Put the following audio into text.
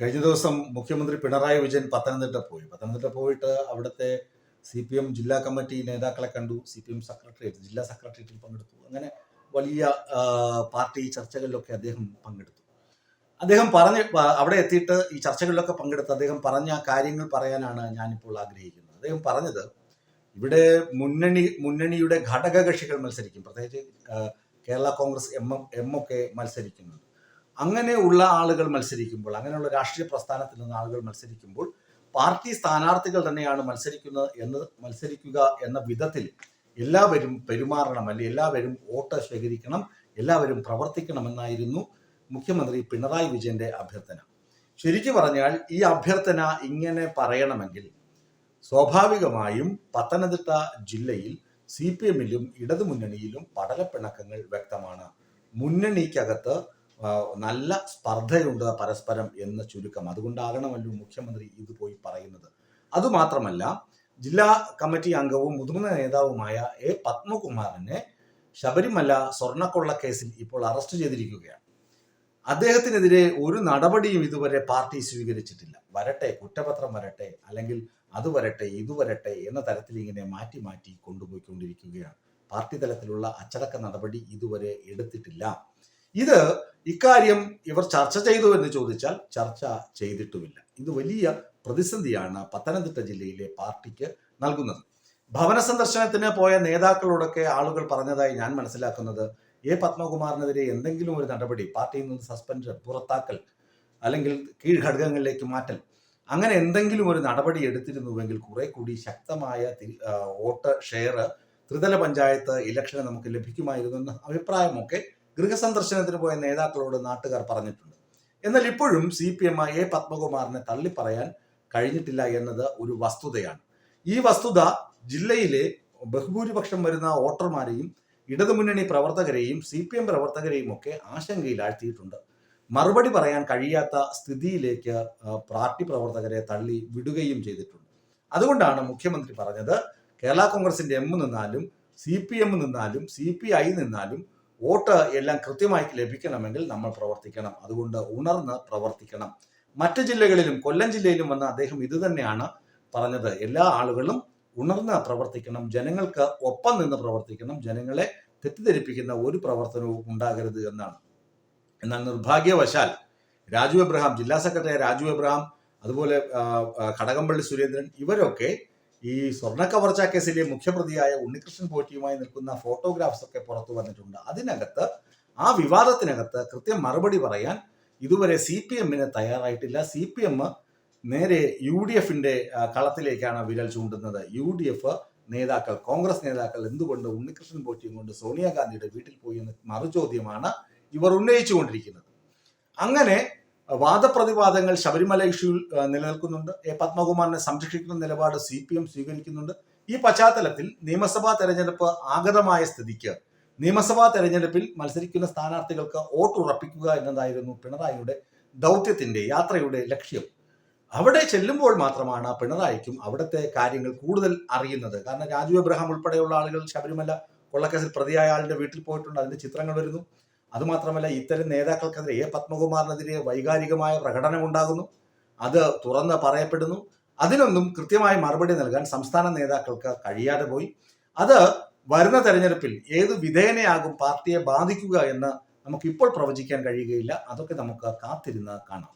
കഴിഞ്ഞ ദിവസം മുഖ്യമന്ത്രി പിണറായി വിജയൻ പത്തനംതിട്ട പോയിട്ട് അവിടുത്തെ CPM ജില്ലാ കമ്മിറ്റി നേതാക്കളെ കണ്ടു. CPM ജില്ലാ സെക്രട്ടേറിയറ്റിൽ പങ്കെടുത്തു. അങ്ങനെ വലിയ പാർട്ടി ചർച്ചകളിലൊക്കെ അദ്ദേഹം പങ്കെടുത്തു. അദ്ദേഹം അവിടെ എത്തിയിട്ട് ഈ ചർച്ചകളിലൊക്കെ പങ്കെടുത്ത് അദ്ദേഹം പറഞ്ഞ കാര്യങ്ങൾ പറയാനാണ് ഞാനിപ്പോൾ ആഗ്രഹിക്കുന്നത്. അദ്ദേഹം പറഞ്ഞത്, ഇവിടെ മുന്നണിയുടെ ഘടകകക്ഷികൾ മത്സരിക്കും, പ്രത്യേകിച്ച് കേരള കോൺഗ്രസ് എം ഒക്കെ മത്സരിക്കുന്നുണ്ട്. അങ്ങനെയുള്ള ആളുകൾ മത്സരിക്കുമ്പോൾ, അങ്ങനെയുള്ള രാഷ്ട്രീയ പ്രസ്ഥാനത്തിൽ നിന്ന് ആളുകൾ മത്സരിക്കുമ്പോൾ പാർട്ടി സ്ഥാനാർത്ഥികൾ തന്നെയാണ് മത്സരിക്കുക എന്ന വിധത്തിൽ എല്ലാവരും പെരുമാറണം, അല്ലെങ്കിൽ എല്ലാവരും വോട്ട് ശേഖരിക്കണം, എല്ലാവരും പ്രവർത്തിക്കണമെന്നായിരുന്നു മുഖ്യമന്ത്രി പിണറായി വിജയന്റെ അഭ്യർത്ഥന. ശരിക്കു പറഞ്ഞാൽ ഈ അഭ്യർത്ഥന ഇങ്ങനെ പറയണമെങ്കിൽ സ്വാഭാവികമായും പത്തനംതിട്ട ജില്ലയിൽ CPM-ലും ഇടതുമുന്നണിയിലും പടലപ്പിണക്കങ്ങൾ വ്യക്തമാണ്. മുന്നണിക്കകത്ത് നല്ല സ്പർദ്ധയുണ്ട് പരസ്പരം എന്ന് ചുരുക്കം. അതുകൊണ്ടാകണമല്ലോ മുഖ്യമന്ത്രി ഇത് പോയി പറയുന്നത്. അതുമാത്രമല്ല, ജില്ലാ കമ്മിറ്റി അംഗവും മുതിർന്ന നേതാവുമായ പത്മകുമാറിനെ ശബരിമല സ്വർണ്ണക്കൊള്ള കേസിൽ ഇപ്പോൾ അറസ്റ്റ് ചെയ്തിരിക്കുകയാണ്. അദ്ദേഹത്തിനെതിരെ ഒരു നടപടിയും ഇതുവരെ പാർട്ടി സ്വീകരിച്ചിട്ടില്ല. വരട്ടെ, കുറ്റപത്രം വരട്ടെ, അല്ലെങ്കിൽ അത് വരട്ടെ, ഇത് വരട്ടെ എന്ന തരത്തിൽ ഇങ്ങനെ മാറ്റി മാറ്റി കൊണ്ടുപോയിക്കൊണ്ടിരിക്കുകയാണ്. പാർട്ടി തലത്തിലുള്ള അച്ചടക്ക നടപടി ഇതുവരെ എടുത്തിട്ടില്ല. ഇക്കാര്യം ഇവർ ചർച്ച ചെയ്തു എന്ന് ചോദിച്ചാൽ ചർച്ച ചെയ്തിട്ടുമില്ല. ഇത് വലിയ പ്രതിസന്ധിയാണ് പത്തനംതിട്ട ജില്ലയിലെ പാർട്ടിക്ക് നൽകുന്നത്. ഭവന സന്ദർശനത്തിന് പോയ നേതാക്കളോടൊക്കെ ആളുകൾ പറഞ്ഞതായി ഞാൻ മനസ്സിലാക്കുന്നത്, പത്മകുമാറിനെതിരെ എന്തെങ്കിലും ഒരു നടപടി, പാർട്ടിയിൽ നിന്ന് സസ്പെൻഷൻ, പുറത്താക്കൽ, അല്ലെങ്കിൽ കീഴ്ഘടകങ്ങളിലേക്ക് മാറ്റൽ, അങ്ങനെ എന്തെങ്കിലും ഒരു നടപടി എടുത്തിരുന്നുവെങ്കിൽ കുറെ കൂടി ശക്തമായ വോട്ട് ഷെയർ ത്രിതല പഞ്ചായത്ത് ഇലക്ഷന് നമുക്ക് ലഭിക്കുമായിരുന്നു എന്ന അഭിപ്രായമൊക്കെ ഗൃഹസന്ദർശനത്തിന് പോയ നേതാക്കളോട് നാട്ടുകാർ പറഞ്ഞിട്ടുണ്ട്. എന്നാൽ ഇപ്പോഴും CPM പത്മകുമാറിനെ തള്ളിപ്പറയാൻ കഴിഞ്ഞിട്ടില്ല എന്നത് ഒരു വസ്തുതയാണ്. ഈ വസ്തുത ജില്ലയിലെ ബഹുഭൂരിപക്ഷം വരുന്ന വോട്ടർമാരെയും ഇടതുമുന്നണി പ്രവർത്തകരെയും CPM പ്രവർത്തകരെയും ഒക്കെ ആശങ്കയിലാഴ്ത്തിയിട്ടുണ്ട്. മറുപടി പറയാൻ കഴിയാത്ത സ്ഥിതിയിലേക്ക് പാർട്ടി പ്രവർത്തകരെ തള്ളി വിടുകയും ചെയ്തിട്ടുണ്ട്. അതുകൊണ്ടാണ് മുഖ്യമന്ത്രി പറഞ്ഞത്, കേരള കോൺഗ്രസിന്റെ M നിന്നാലും CPM നിന്നാലും CPI നിന്നാലും വോട്ട് എല്ലാം കൃത്യമായി ലഭിക്കണമെങ്കിൽ നമ്മൾ പ്രവർത്തിക്കണം. അതുകൊണ്ട് ഉണർന്ന് പ്രവർത്തിക്കണം. മറ്റു ജില്ലകളിലും, കൊല്ലം ജില്ലയിലും വന്ന് അദ്ദേഹം ഇത് തന്നെയാണ് പറഞ്ഞത്. എല്ലാ ആളുകളും ഉണർന്ന് പ്രവർത്തിക്കണം, ജനങ്ങൾക്ക് ഒപ്പം നിന്ന് പ്രവർത്തിക്കണം, ജനങ്ങളെ തെറ്റിദ്ധരിപ്പിക്കുന്ന ഒരു പ്രവർത്തനവും ഉണ്ടാകരുത് എന്നാണ്. എന്നാൽ നിർഭാഗ്യവശാൽ രാജു എബ്രഹാം, ജില്ലാ സെക്രട്ടറി രാജു എബ്രഹാം, അതുപോലെ കടകംപള്ളി സുരേന്ദ്രൻ, ഇവരൊക്കെ ഈ സ്വർണ്ണ കവർച്ച കേസിലെ മുഖ്യപ്രതിയായ ഉണ്ണികൃഷ്ണൻ പോറ്റിയുമായി നിൽക്കുന്ന ഫോട്ടോഗ്രാഫ്സ് ഒക്കെ പുറത്തു വന്നിട്ടുണ്ട്. അതിനകത്ത്, ആ വിവാദത്തിനകത്ത് കൃത്യം മറുപടി പറയാൻ ഇതുവരെ CPM-ന് തയ്യാറായിട്ടില്ല. CPM നേരെ UDF-ന്റെ കളത്തിലേക്കാണ് വിരൽ ചൂണ്ടുന്നത്. UDF നേതാക്കൾ, കോൺഗ്രസ് നേതാക്കൾ എന്തുകൊണ്ട് ഉണ്ണികൃഷ്ണൻ പോറ്റിയും കൊണ്ട് സോണിയാഗാന്ധിയുടെ വീട്ടിൽ പോയി എന്ന മറുചോദ്യമാണ് ഇവർ ഉന്നയിച്ചുകൊണ്ടിരിക്കുന്നത്. അങ്ങനെ വാദപ്രതിവാദങ്ങൾ ശബരിമല ഇഷ്യൂവിൽ നിലനിൽക്കുന്നുണ്ട്. പത്മകുമാറിനെ സംരക്ഷിക്കുന്ന നിലപാട് CPM സ്വീകരിക്കുന്നുണ്ട്. ഈ പശ്ചാത്തലത്തിൽ നിയമസഭാ തെരഞ്ഞെടുപ്പ് ആഗതമായ സ്ഥിതിക്ക് നിയമസഭാ തെരഞ്ഞെടുപ്പിൽ മത്സരിക്കുന്ന സ്ഥാനാർത്ഥികൾക്ക് വോട്ട് ഉറപ്പിക്കുക എന്നതായിരുന്നു പിണറായിയുടെ യാത്രയുടെ ലക്ഷ്യം. അവിടെ ചെല്ലുമ്പോൾ മാത്രമാണ് പിണറായിക്കും അവിടുത്തെ കാര്യങ്ങൾ കൂടുതൽ അറിയുന്നത്. കാരണം രാജു എബ്രഹാം ഉൾപ്പെടെയുള്ള ആളുകൾ ശബരിമല കൊള്ളക്കേസിൽ പ്രതിയായ ആളുടെ വീട്ടിൽ പോയിട്ടുണ്ട്. അതിന്റെ ചിത്രങ്ങൾ വരുന്നു. അതുമാത്രമല്ല, ഇത്തരം നേതാക്കൾക്കെതിരെ പത്മകുമാറിനെതിരെ വൈകാരികമായ പ്രകടനമുണ്ടാകുന്നു. അത് തുറന്ന് പറയപ്പെടുന്നു. അതിനൊന്നും കൃത്യമായി മറുപടി നൽകാൻ സംസ്ഥാന നേതാക്കൾക്ക് കഴിയാതെ പോയി. അത് വരുന്ന തെരഞ്ഞെടുപ്പിൽ ഏത് വിധേയനയാകും പാർട്ടിയെ ബാധിക്കുക എന്ന് നമുക്കിപ്പോൾ പ്രവചിക്കാൻ കഴിയുകയില്ല. അതൊക്കെ നമുക്ക് കാത്തിരുന്ന് കാണാം.